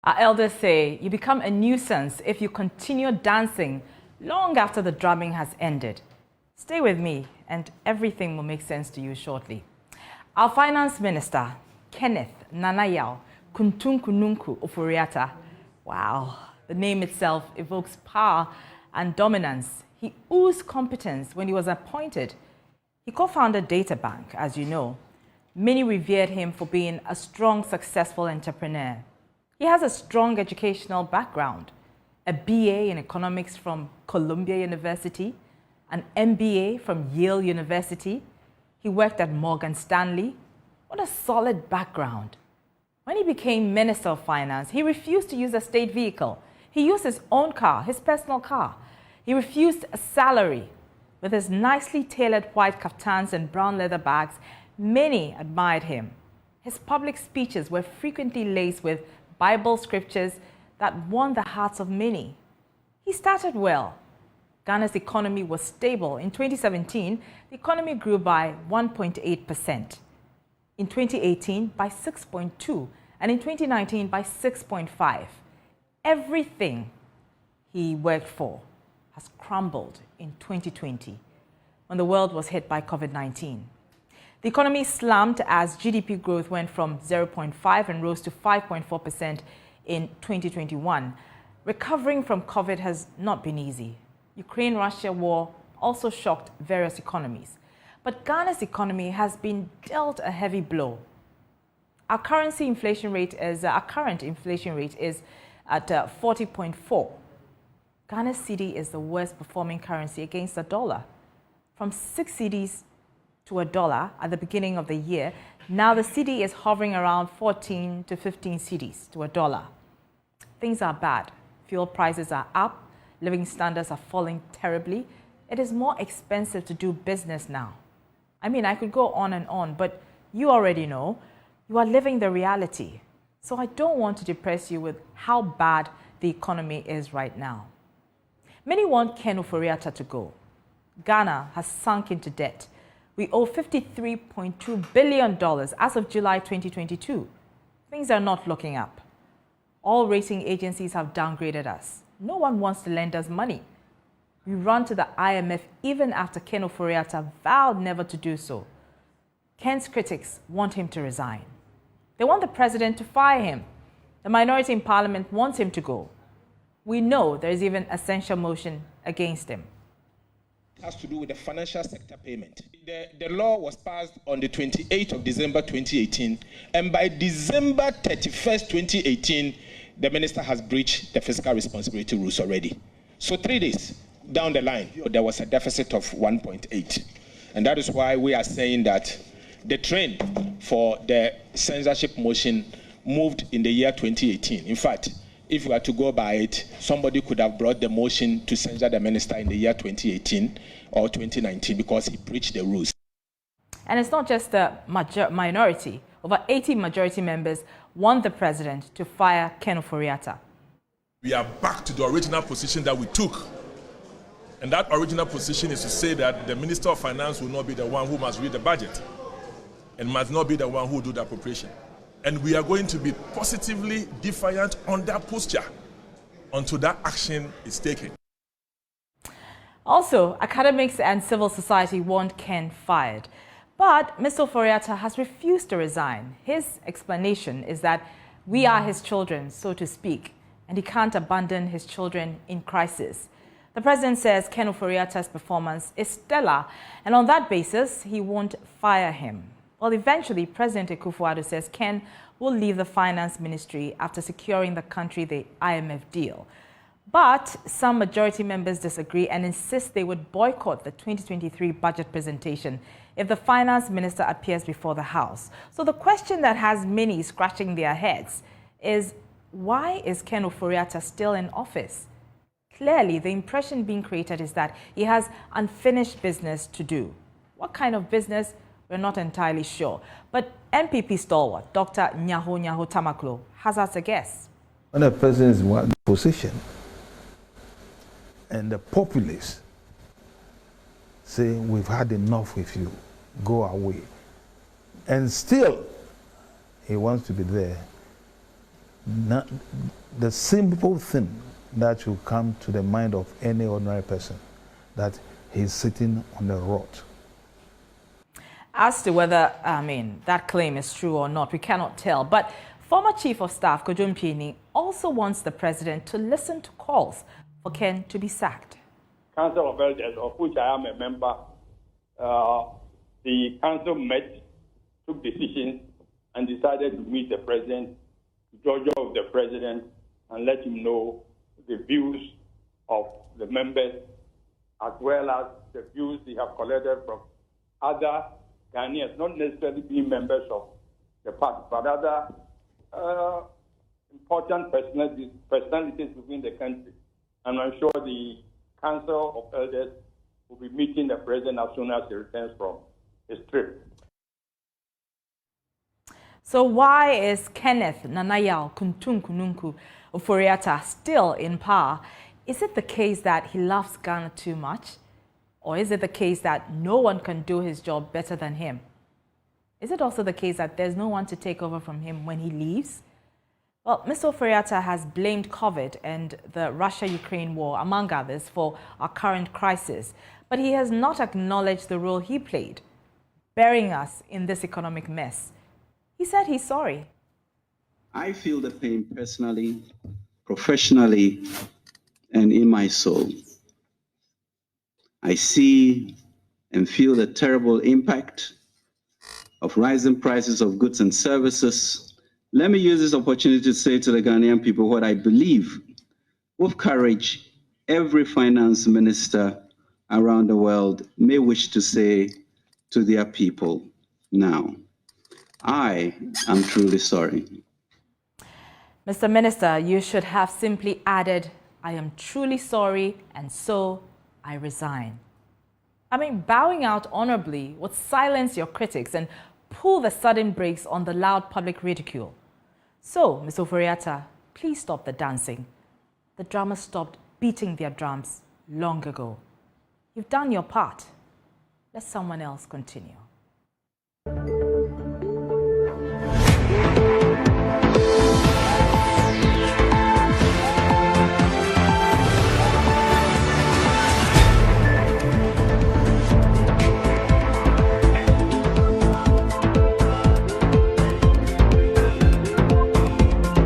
Our elders say you become a nuisance if you continue dancing long after the drumming has ended. Stay with me and everything will make sense to you shortly. Our Finance Minister, Kenneth Ofori-Atta. Wow, the name itself evokes power and dominance. He oozed competence when he was appointed. He co-founded DataBank, as you know. Many revered him for being a strong, successful entrepreneur. He has a strong educational background, a BA in economics from Columbia University, an MBA from Yale University. He worked at Morgan Stanley. What a solid background. When he became Minister of Finance, he refused to use a state vehicle. He used his own car, his personal car. He refused a salary. With his nicely tailored white kaftans and brown leather bags, many admired him. His public speeches were frequently laced with Bible scriptures that won the hearts of many. He started well. Ghana's economy was stable. In 2017, the economy grew by 1.8%. In 2018, by 6.2%, and in 2019, by 6.5%. Everything he worked for has crumbled in 2020 when the world was hit by COVID-19. The economy slumped as GDP growth went from 0.5% and rose to 5.4% in 2021. Recovering from COVID has not been easy. Ukraine-Russia war also shocked various economies. But Ghana's economy has been dealt a heavy blow. Our current inflation rate is at 40.4. Ghana's cedi is the worst performing currency against the dollar. From 6 cedis to a dollar at the beginning of the year, now the cedi is hovering around 14 to 15 cedis to a dollar. Things are bad. Fuel prices are up. Living standards are falling terribly. It is more expensive to do business now. I mean, I could go on and on, but you already know. You are living the reality. So I don't want to depress you with how bad the economy is right now. Many want Ken Ofori-Atta to go. Ghana has sunk into debt. We owe $53.2 billion as of July 2022. Things are not looking up. All rating agencies have downgraded us. No one wants to lend us money. We run to the IMF even after Ken Ofori-Atta vowed never to do so. Ken's critics want him to resign. They want the president to fire him. The minority in parliament wants him to go. We know there is even a censure motion against him. It has to do with the financial sector payment. The law was passed on the 28th of December 2018, and by December 31st, 2018, the minister has breached the fiscal responsibility rules already. So 3 days down the line, there was a deficit of 1.8. And that is why we are saying that the trend for the censorship motion moved in the year 2018. In fact, if we were to go by it, somebody could have brought the motion to censure the minister in the year 2018 or 2019 because he breached the rules. And it's not just the minority. Over 80 majority members want the president to fire Ken Ofori-Atta. We are back to the original position that we took. And that original position is to say that the Minister of Finance will not be the one who must read the budget and must not be the one who will do the appropriation. And we are going to be positively defiant on that posture until that action is taken. Also, academics and civil society want Ken fired. But Mr. Ofori-Atta has refused to resign. His explanation is that we are his children, so to speak, and he can't abandon his children in crisis. The president says Ken Ofori-Atta's performance is stellar, and on that basis, he won't fire him. Well, eventually, President Akufo-Addo says Ken will leave the finance ministry after securing the country the IMF deal. But some majority members disagree and insist they would boycott the 2023 budget presentation if the finance minister appears before the House. So the question that has many scratching their heads is, why is Ken Ofori-Atta still in office? Clearly, the impression being created is that he has unfinished business to do. What kind of business? We're not entirely sure. But MPP stalwart Dr. Nyaho Tamaklo hazards a guess. When the president is in one position and the populace say, we've had enough with you, go away, and still he wants to be there, The simple thing that will come to the mind of any ordinary person, that he's sitting on the rod. As to whether, that claim is true or not, we cannot tell. But former Chief of Staff Kojo Mpieni also wants the president to listen to calls for Ken to be sacked. Council of Elders, of which I am a member, the council met, took decisions, and decided to meet the president, Georgia of the president, and let him know the views of the members, as well as the views they have collected from other Ghanaians, not necessarily being members of the party, but other important personalities within the country. And I'm sure the Council of Elders will be meeting the president as soon as he returns from his trip. So why is Kenneth Nanayao Kuntunkununku Ofori-Atta still in power? Is it the case that he loves Ghana too much? Or is it the case that no one can do his job better than him? Is it also the case that there's no one to take over from him when he leaves? Well, Mr. Ofori-Atta has blamed COVID and the Russia-Ukraine war, among others, for our current crisis. But he has not acknowledged the role he played, burying us in this economic mess. He said he's sorry. I feel the pain personally, professionally, and in my soul. I see and feel the terrible impact of rising prices of goods and services. Let me use this opportunity to say to the Ghanaian people what I believe, with courage, every finance minister around the world may wish to say to their people now. I am truly sorry. Mr. Minister, you should have simply added, I am truly sorry, and so I resign. Bowing out honorably would silence your critics and pull the sudden brakes on the loud public ridicule. So, Mr. Ofori-Atta, please stop the dancing. The drummers stopped beating their drums long ago. You've done your part. Let someone else continue.